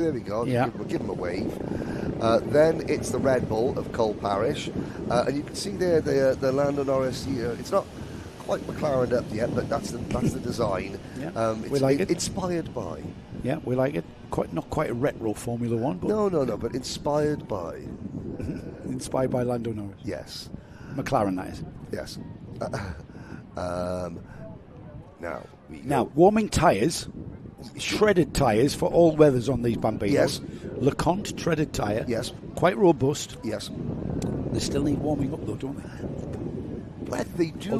There we go. Yeah. Give him a wave. Then it's the Red Bull of Cole Parrish, and you can see there the Lando Norris. It's not quite McLaren up yet, but that's the design. Yeah. We like it. Inspired by. Yeah, we like it. Not quite a retro Formula One, but No, but inspired by. Inspired by Lando Norris. Yes. McLaren, that is. Yes. Now, warming tyres, shredded tyres for all weathers on these Bambinos. Yes. LeConte treaded tyre. Yes. Quite robust. Yes. They still need warming up though, don't they? Whether they do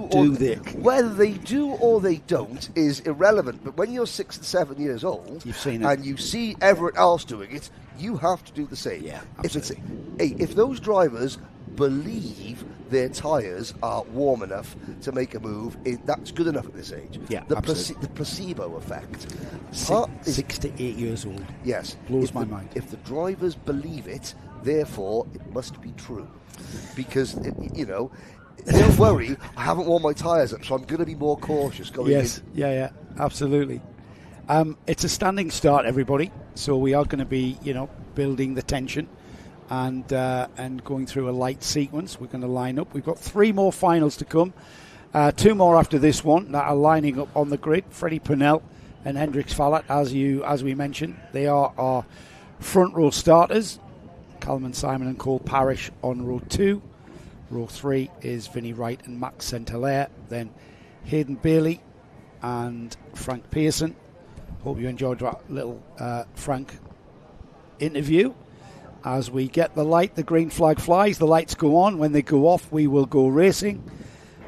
Whether they do or they don't is irrelevant. But when you're 6 and 7 years old, you've seen it, and you see everyone else doing it, you have to do the same. Yeah, absolutely. If those drivers believe their tyres are warm enough to make a move, that's good enough at this age. Yeah, the placebo effect. 6 to 8 years old. Yes, blows my mind. If the drivers believe it, therefore it must be true, because don't worry, I haven't worn my tyres up, so I'm going to be more cautious going in. Yeah, absolutely. It's a standing start, everybody, so we are going to be, building the tension and going through a light sequence. We're going to line up. We've got 3 more finals to come, 2 more after this one that are lining up on the grid. Freddie Purnell and Hendrix Fallat, as we mentioned, they are our front row starters. Calman Simon and Cole Parrish on row 2. Row 3 is Vinnie Wright and Max Saint-Hilaire. Then Hayden Bailey and Frank Pearson. Hope you enjoyed that little Frank interview. As we get the light, the green flag flies. The lights go on. When they go off, we will go racing.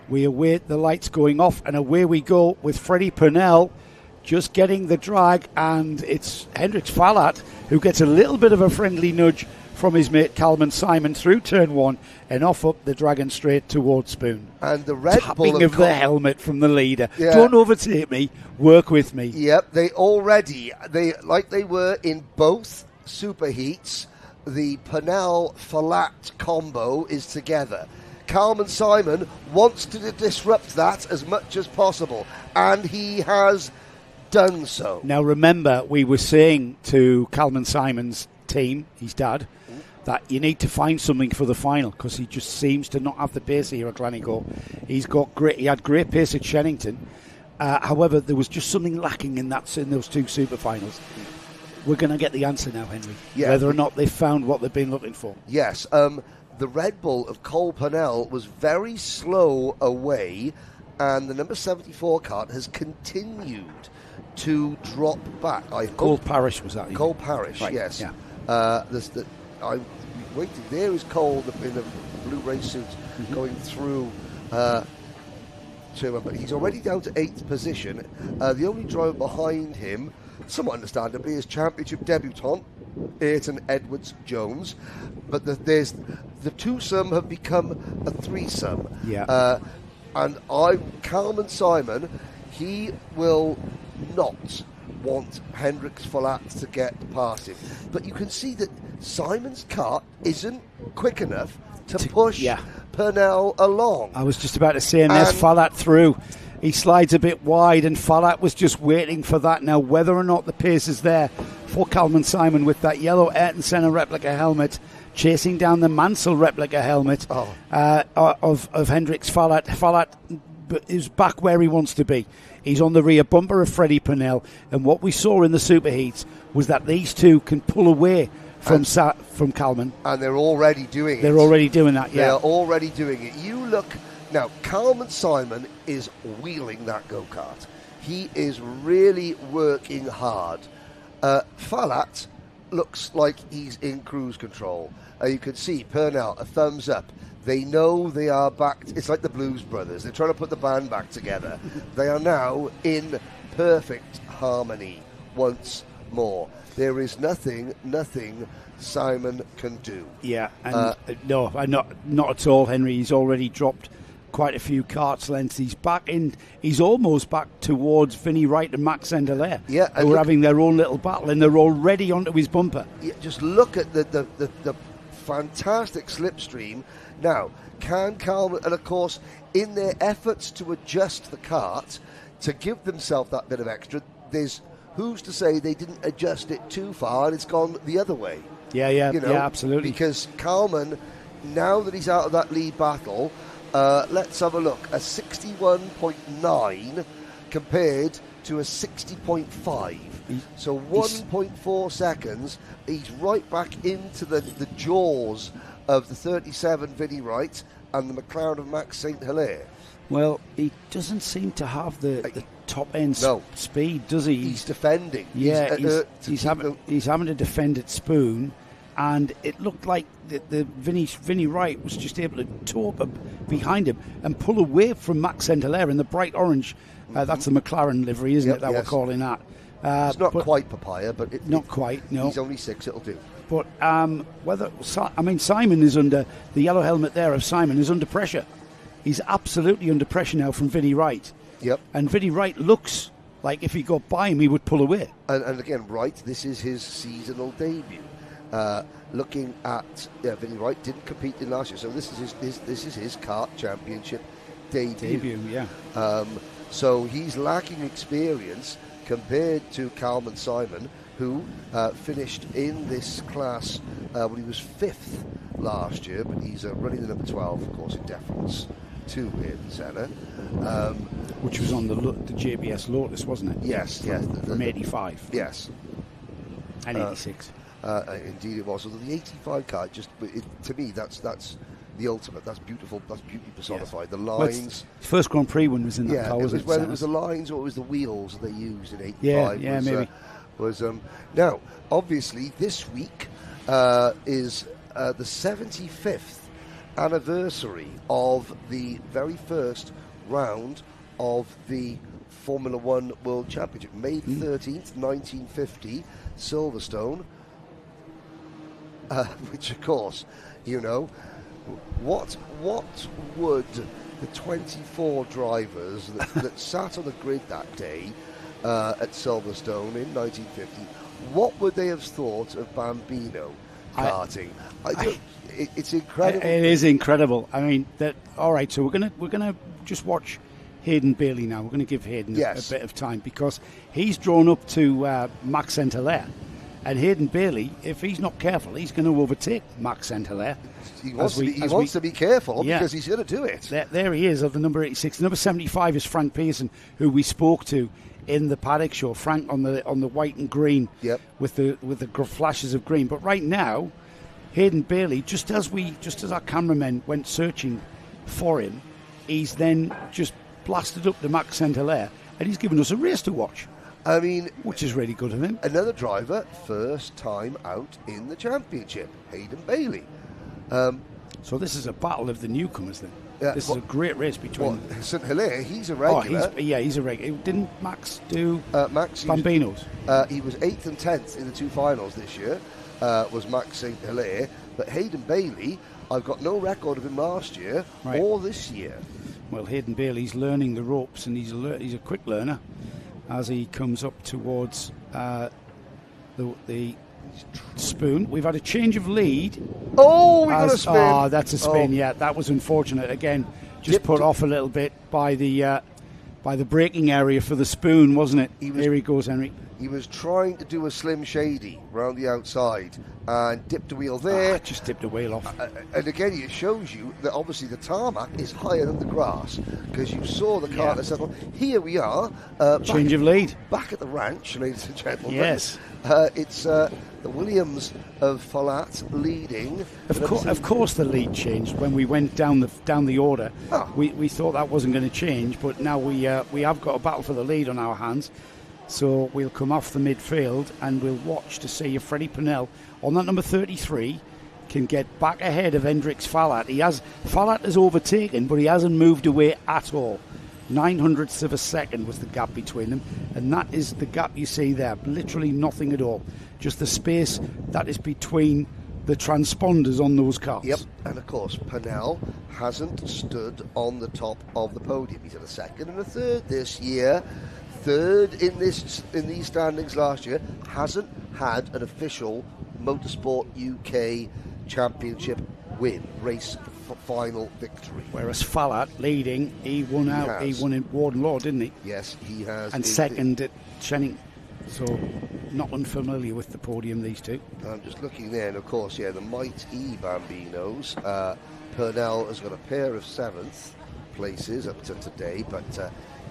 We await the lights going off, and away we go with Freddie Purnell just getting the drag. And it's Hendrix Fallat who gets a little bit of a friendly nudge from his mate Calman Simon through turn 1 and off up the Dragon Straight towards Spoon. And the Red Tapping Bull of the helmet from the leader. Yeah. Don't overtake me, work with me. Yep, they like they were in both superheats. The Purnell-Fallat combo is together. Calman Simon wants to disrupt that as much as possible, and he has done so. Now remember, we were saying to Calman Simon's team, his dad, that you need to find something for the final, because he just seems to not have the pace here at Glan Y Gors. He had great pace at Shennington. However, there was just something lacking in those 2 super finals. We're going to get the answer now, Henry. Yeah. Whether or not they found what they've been looking for. Yes. The Red Bull of Cole Purnell was very slow away, and the number 74 cart has continued to drop back. Cole Parrish was that? Cole Parrish, right. Yes. Yeah. I'm waiting. There is Cole in the blue race suit going through to him, but he's already down to 8th position. The only driver behind him, somewhat understandably, is Championship debutant Ayrton Edwards-Jones. But there's the twosome have become a threesome. Yeah. And Calman Simon, he will not want Hendrix Fallat to get past him. But you can see that Simon's kart isn't quick enough to push Purnell along. I was just about to say, and there's Fallat through. He slides a bit wide, and Fallat was just waiting for that. Now, whether or not the pace is there for Calman Simon with that yellow Ayrton Senna replica helmet, chasing down the Mansell replica helmet of Hendrix Fallat. Fallat is back where he wants to be. He's on the rear bumper of Freddie Purnell, and what we saw in the superheats was that these two can pull away from Calman. And they're already doing it. They're already doing that, yeah. They're already doing it. You look... Now, Calman Simon is wheeling that go-kart. He is really working hard. Fallat looks like he's in cruise control. You can see Purnell, a thumbs up. They know they are back. It's like the Blues Brothers. They're trying to put the band back together. They are now in perfect harmony once more. There is nothing Simon can do. Yeah, and no, not at all, Henry. He's already dropped quite a few karts lengths. He's back in. He's almost back towards Vinnie Wright and Max Saint-Hilaire, who are having their own little battle, and they're already onto his bumper. Yeah, just look at the fantastic slipstream. Now, can Calman, and of course, in their efforts to adjust the kart to give themselves that bit of extra, there's who's to say they didn't adjust it too far and it's gone the other way? Yeah, absolutely. Because Kalman, now that he's out of that lead battle, let's have a look. A 61.9 compared to a 60.5. So 1.4 seconds, he's right back into the jaws of the 37 Vinnie Wright and the McLaren of Max St. Hilaire. Well, he doesn't seem to have the top-end speed, does he? He's defending. Yeah, he's having to defend at Spoon, and it looked like the Vinnie Wright was just able to tow up behind him and pull away from Max St. Hilaire in the bright orange. That's the McLaren livery, isn't it, that we're calling that? It's not quite papaya, but not quite. No, he's only 6. It'll do. But Simon is under the yellow helmet there. Of Simon is under pressure. He's absolutely under pressure now from Vinnie Wright. Yep. And Vinnie Wright looks like if he got by him, he would pull away. And again, Wright, this is his seasonal debut. Looking at Vinnie Wright didn't compete in last year, so this is his Kart Championship debut. So he's lacking experience compared to Kalman Simon, who finished in this class when he was 5th last year, but he's running the number 12, of course, in deference to Hayden Senna. Which was on the JBS Lotus, wasn't it? Yes. From 85. Yes. And 86. Indeed it was. So the 85 car, to me, that's the ultimate. That's beautiful. That's beauty personified. Yes. The lines. Well, first Grand Prix one was in that car, wasn't it? Whether it was the lines or it was the wheels they used in 85. Maybe. Now, obviously, this week is the 75th anniversary of the very first round of the Formula One World Championship. May 13th, 1950, Silverstone. Which, of course, what would the 24 drivers that sat on the grid that day at Silverstone in 1950, what would they have thought of Bambino karting? It's incredible. It is incredible. I mean, all right. So we're gonna just watch Hayden Bailey now. We're going to give Hayden a bit of time because he's drawn up to Max St. Hilaire. And Hayden Bailey, if he's not careful, he's going to overtake Max St. Hilaire. He wants to be careful because he's going to do it. There he is, of the number 86. The number 75 is Frank Pearson, who we spoke to in the paddock show. Frank on the white and green with the flashes of green. But right now, Hayden Bailey, just as our cameramen went searching for him, he's then just blasted up to Max St. Hilaire, and he's given us a race to watch. I mean, which is really good of him. Another driver, first time out in the championship, Hayden Bailey. So this is a battle of the newcomers then. This is a great race between... St. Hilaire, he's a regular. He's a regular. Didn't Max do Max Bambinos? He was 8th and 10th in the two finals this year, was Max St. Hilaire. But Hayden Bailey, I've got no record of him last year or this year. Well, Hayden Bailey's learning the ropes, and he's a quick learner as he comes up towards the spoon. We've had a change of lead. Oh, we got a spin. Oh, that's a spin. Yeah, that was unfortunate. Again, just put off a little bit by the braking area for the spoon, wasn't it? Here he goes, Henry. He was trying to do a Slim Shady round the outside and dipped a wheel there. Just dipped a wheel off. And again, it shows you that obviously the tarmac is higher than the grass because you saw the car that settled. Here we are. Change of lead. Back at the ranch, ladies and gentlemen. Yes. It's the Williams of Falat leading. Of course the lead changed when we went down the order. We thought that wasn't going to change, but now we have got a battle for the lead on our hands. So we'll come off the midfield and we'll watch to see if Freddie Purnell on that number 33 can get back ahead of Hendrix Falat. Falat has overtaken, but he hasn't moved away at all. 900ths of a second was the gap between them, and that is the gap you see there. Literally nothing at all. Just the space that is between the transponders on those cars. Yep, and of course Purnell hasn't stood on the top of the podium. He's had a second and a third this year. Third in these standings last year, hasn't had an official Motorsport UK Championship win, race final victory. Whereas Falat leading, he won out. He won in Warden Law, didn't he? Yes, he has. And second at So not unfamiliar with the podium, these two. I'm just looking there, and of course, the mighty Bambinos. Purnell has got a pair of 7th places up to today, but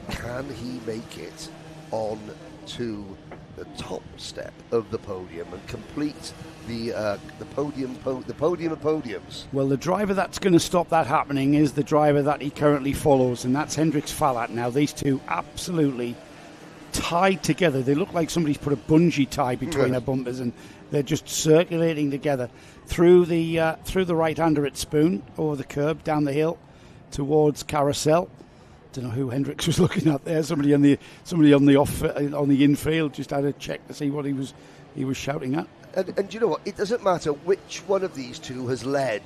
can he make it on to the top step of the podium and complete the podium of podiums? Well, the driver that's going to stop that happening is the driver that he currently follows, and that's Hendrix Fallat. Now, these two absolutely tied together. They look like somebody's put a bungee tie between their bumpers, and they're just circulating together through the right-hander at Spoon, over the curb, down the hill towards Carousel. Don't know who Hendrix was looking at there. Somebody on the infield just had a check to see what he was shouting at. And you know what? It doesn't matter which one of these two has led.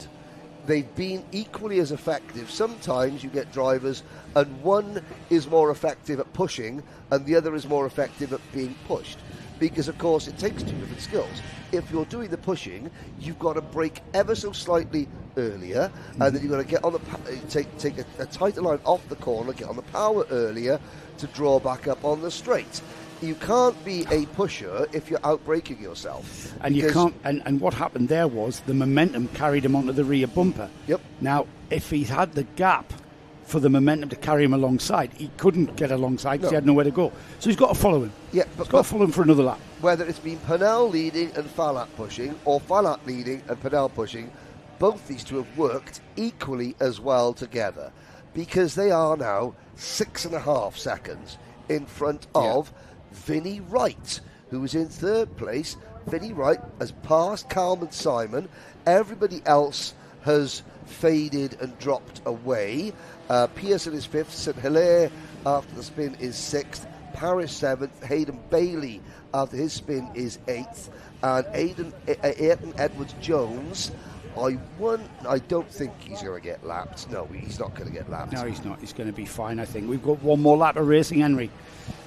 They've been equally as effective. Sometimes you get drivers and one is more effective at pushing and the other is more effective at being pushed. Because, of course, it takes two different skills. If you're doing the pushing, you've got to brake ever so slightly earlier, and then you've got to get on take a tighter line off the corner, get on the power earlier to draw back up on the straight. You can't be a pusher if you're out-braking yourself. And you can't. And what happened there was the momentum carried him onto the rear bumper. Yep. Now, if he had the gap for the momentum to carry him alongside, he couldn't get alongside because he had nowhere to go. So he's got to follow him. Yeah, he's got to follow him for another lap. Whether it's been Purnell leading and Fallat pushing, or Fallat leading and Purnell pushing, both these two have worked equally as well together, because they are now 6.5 seconds in front of Vinnie Wright, who is in 3rd place. Vinnie Wright has passed Calman Simon. Everybody else has faded and dropped away. Pearson is 5th, St Hilaire after the spin is 6th, Paris 7th, Hayden Bailey after his spin is 8th, and Ayrton Edwards-Jones, I don't think he's going to get lapped. No, he's not going to get lapped. No, he's not. He's going to be fine, I think. We've got one more lap of racing, Henry.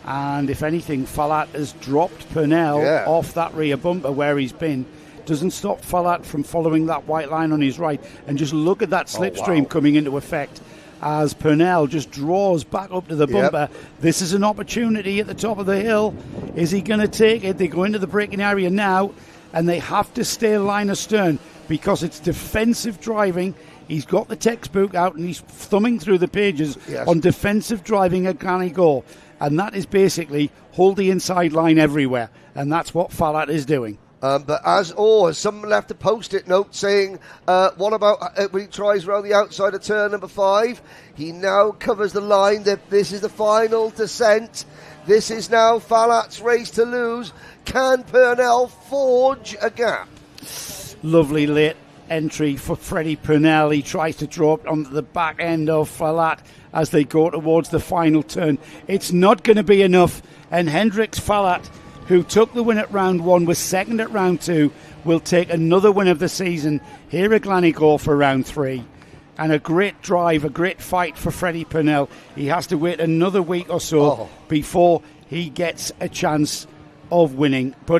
And if anything, Fallat has dropped Purnell off that rear bumper where he's been. Doesn't stop Fallat from following that white line on his right. And just look at that slipstream coming into effect as Purnell just draws back up to the bumper. This is an opportunity at the top of the hill. Is he going to take it? They go into the braking area now, and they have to stay line astern because it's defensive driving. He's got the textbook out and he's thumbing through the pages on defensive driving at Glan Y Gors. And that is basically hold the inside line everywhere. And that's what Fallat is doing. But has someone left a post-it note saying, what about when he tries around the outside of turn number 5? He now covers the line. That this is the final descent. This is now Fallat's race to lose. Can Purnell forge a gap? Lovely late entry for Freddie Purnell. He tries to draw up onto the back end of Fallat as they go towards the final turn. It's not going to be enough, and Hendrix Fallat, who took the win at round 1, was second at round 2, will take another win of the season here at Glan Y Gors for round 3. And a great drive, a great fight for Freddie Purnell. He has to wait another week or so before he gets a chance of winning. But